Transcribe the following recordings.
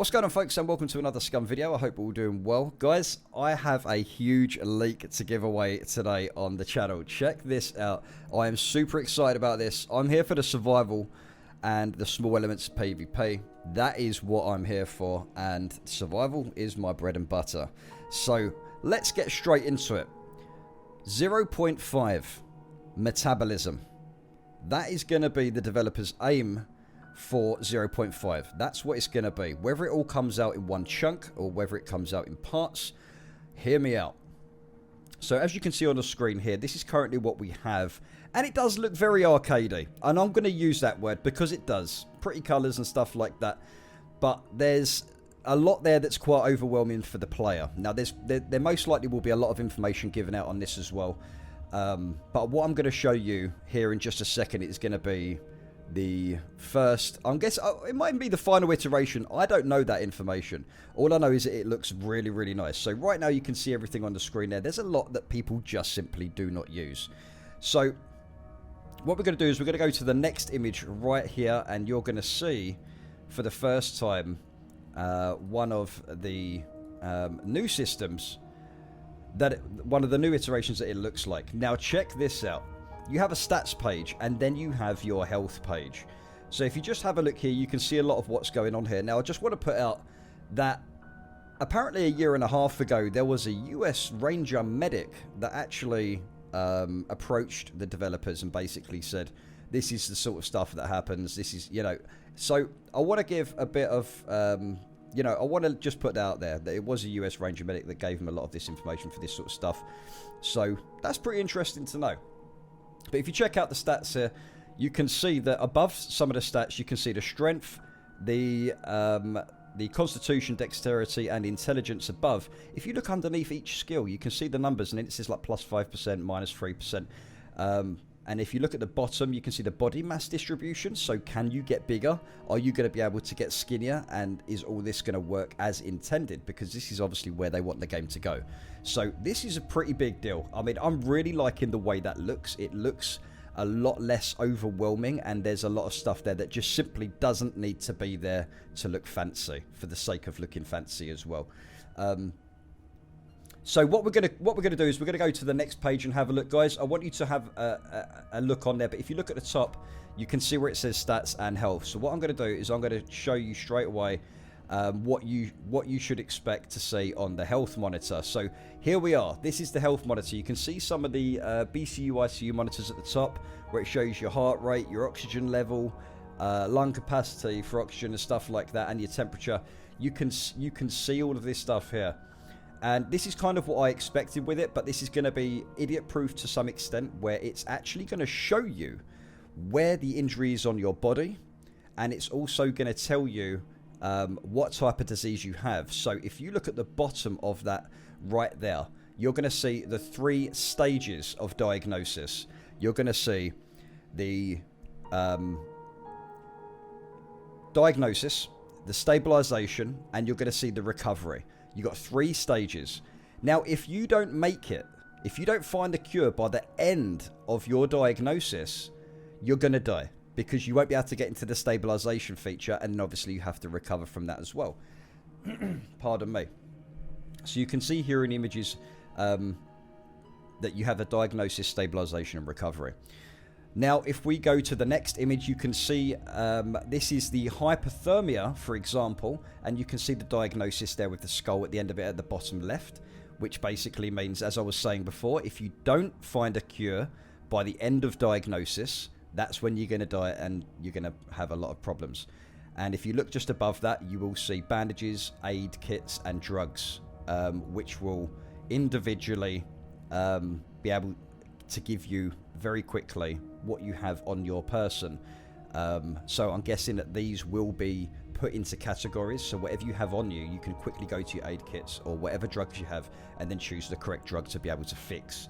What's going on, folks, and welcome to another Scum video. I hope we're all doing well. Guys, I have a huge leak to give away today on the channel. Check this out. I am super excited about this. I'm here for the survival and the small elements of PvP. That is what I'm here for, and survival is my bread and butter. So let's get straight into it. 0.5 Metabolism. That is going to be the developer's aim for 0.5. That's what it's going to be. Whether it all comes out in one chunk or whether it comes out in parts, hear me out. So as you can see on the screen here, this is currently what we have, and it does look very arcadey, and I'm going to use that word because it does. Pretty colours and stuff like that, but there's a lot there that's quite overwhelming for the player. Now there most likely will be a lot of information given out on this as well, but what I'm going to show you here in just a second is going to be the first, I'm guessing, it might be the final iteration. I don't know that information. All I know is that it looks really, really nice. So right now you can see everything on the screen there. There's a lot that people just simply do not use. So what we're going to do is we're going to go to the next image right here, and you're going to see for the first time one of the new systems, one of the new iterations that it looks like. Now check this out. You have a stats page, and then you have your health page. So if you just have a look here, you can see a lot of what's going on here. Now I just want to put out that apparently a year and a half ago there was a US Ranger medic that actually approached the developers and basically said, this is the sort of stuff that happens, this is, you know. So I want to give a bit of you know, I want to just put that out there that it was a US Ranger medic that gave him a lot of this information for this sort of stuff. So that's pretty interesting to know. But if you check out the stats here, you can see that above some of the stats, you can see the strength, the constitution, dexterity, and intelligence above. If you look underneath each skill, you can see the numbers, and it says like plus 5%, minus 3%. And if you look at the bottom, you can see the body mass distribution. So can you get bigger? Are you going to be able to get skinnier? And is all this going to work as intended? Because this is obviously where they want the game to go. So this is a pretty big deal. I mean, I'm really liking the way that looks. It looks a lot less overwhelming, and there's a lot of stuff there that just simply doesn't need to be there to look fancy for the sake of looking fancy as well. So what we're gonna do is we're gonna go to the next page and have a look, guys. I want you to have a look on there, but if you look at the top, you can see where it says stats and health. So what I'm gonna do is I'm gonna show you straight away what you should expect to see on the health monitor. So here we are. This is the health monitor. You can see some of the BCU, ICU monitors at the top, where it shows your heart rate, your oxygen level, lung capacity for oxygen and stuff like that, and your temperature. You can see all of this stuff here. And this is kind of what I expected with it, but this is going to be idiot-proof to some extent, where it's actually going to show you where the injury is on your body, and it's also going to tell you what type of disease you have. So if you look at the bottom of that right there, you're going to see the 3 stages of diagnosis. You're going to see the diagnosis, the stabilization, and you're going to see the recovery. You've got 3 stages. Now, if you don't make it, if you don't find a cure by the end of your diagnosis, you're going to die, because you won't be able to get into the stabilization feature, and obviously you have to recover from that as well. Pardon me. So you can see here in images that you have a diagnosis, stabilization, and recovery. Now, if we go to the next image, you can see this is the hypothermia, for example, and you can see the diagnosis there with the skull at the end of it at the bottom left, which basically means, as I was saying before, if you don't find a cure by the end of diagnosis, that's when you're going to die and you're going to have a lot of problems. And if you look just above that, you will see bandages, aid kits, and drugs, which will individually be able to give you very quickly what you have on your person. So I'm guessing that these will be put into categories. So whatever you have on you, you can quickly go to your aid kits or whatever drugs you have, and then choose the correct drug to be able to fix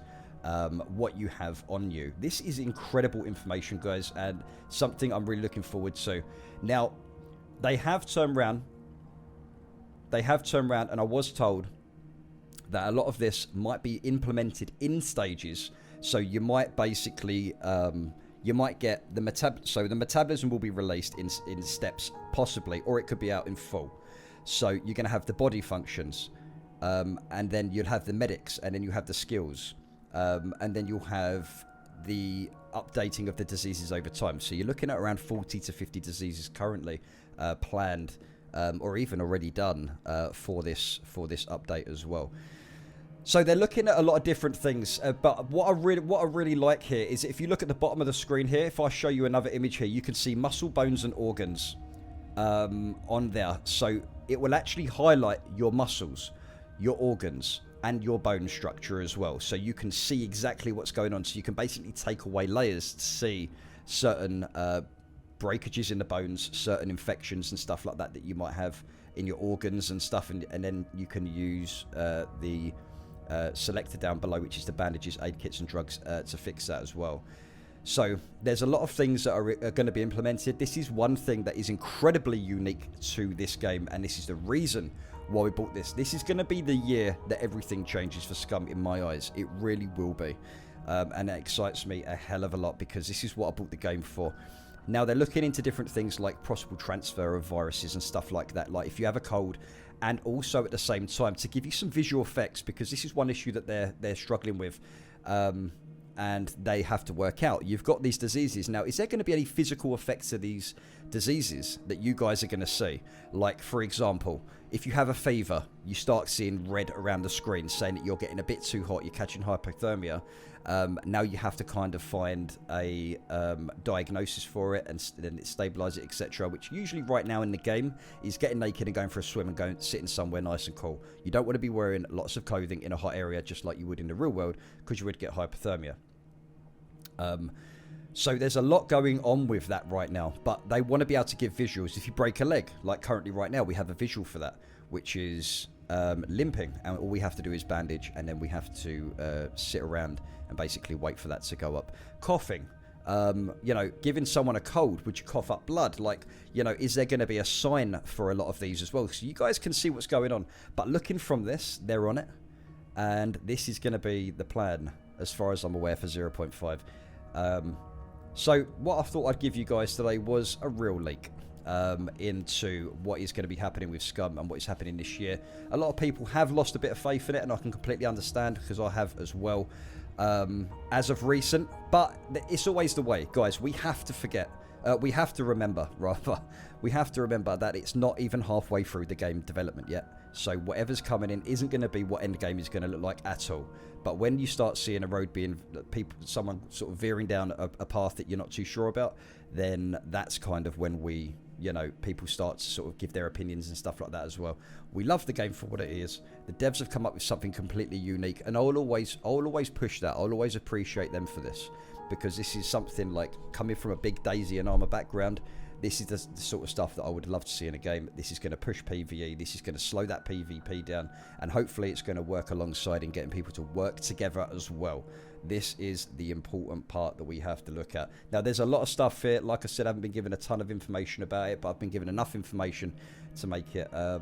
what you have on you. This is incredible information, guys, and something I'm really looking forward to. Now, they have turned around, and I was told that a lot of this might be implemented in stages. So you might basically you might get the metabolism will be released in steps, possibly, or it could be out in full. So you're going to have the body functions, and then you'll have the medics, and then you have the skills, and then you'll have the updating of the diseases over time. So you're looking at around 40 to 50 diseases currently planned, or even already done for this update as well. So they're looking at a lot of different things, but what I really like here is if you look at the bottom of the screen here, if I show you another image here, you can see muscle, bones, and organs on there. So it will actually highlight your muscles, your organs, and your bone structure as well. So you can see exactly what's going on. So you can basically take away layers to see certain breakages in the bones, certain infections and stuff like that that you might have in your organs and stuff, and then you can use the selector down below, which is the bandages, aid kits, and drugs to fix that as well. So there's a lot of things that are going to be implemented. This is one thing that is incredibly unique to this game, and this is the reason why we bought this. This is going to be the year that everything changes for Scum in my eyes. It really will be, and it excites me a hell of a lot because this is what I bought the game for. Now they're looking into different things like possible transfer of viruses and stuff like that, like if you have a cold, and also at the same time to give you some visual effects, because this is one issue that they're struggling with, and they have to work out. You've got these diseases. Now, is there going to be any physical effects to these diseases that you guys are going to see? Like, for example, if you have a fever, you start seeing red around the screen saying that you're getting a bit too hot, you're catching hypothermia. Now you have to kind of find a diagnosis for it, and then it stabilize it, etc. Which usually right now in the game is getting naked and going for a swim and going sitting somewhere nice and cool. You don't want to be wearing lots of clothing in a hot area just like you would in the real world, because you would get hypothermia. So there's a lot going on with that right now, but they want to be able to give visuals. If you break a leg, like currently right now, we have a visual for that, which is limping, and all we have to do is bandage, and then we have to sit around and basically wait for that to go up. Coughing, you know, giving someone a cold, would you cough up blood? Like, you know, is there going to be a sign for a lot of these as well? So you guys can see what's going on, but looking from this, they're on it, and this is going to be the plan as far as I'm aware for 0.5. So what I thought I'd give you guys today was a real leak into what is going to be happening with Scum and what is happening this year. A lot of people have lost a bit of faith in it, and I can completely understand, because I have as well, as of recent. But it's always the way, guys. We have to forget. We have to remember, rather. We have to remember that it's not even halfway through the game development yet. So whatever's coming in isn't going to be what endgame is going to look like at all. But when you start seeing a road being someone sort of veering down a path that you're not too sure about, then that's kind of when we, you know, people start to sort of give their opinions and stuff like that as well. We love the game for what it is. The devs have come up with something completely unique, and I'll always push that. I'll always appreciate them for this, because this is something like, coming from a big Daisy and Armour background, this is the sort of stuff that I would love to see in a game. This is going to push PvE. This is going to slow that PvP down. And hopefully it's going to work alongside in getting people to work together as well. This is the important part that we have to look at. Now, there's a lot of stuff here. Like I said, I haven't been given a ton of information about it, but I've been given enough information to make it a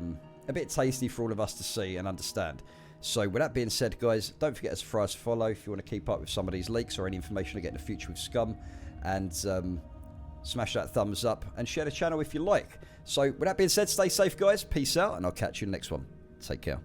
bit tasty for all of us to see and understand. So with that being said, guys, don't forget to follow if you want to keep up with some of these leaks or any information I get in the future with Scum. And smash that thumbs up and share the channel if you like. So with that being said, stay safe, guys. Peace out, and I'll catch you in the next one. Take care.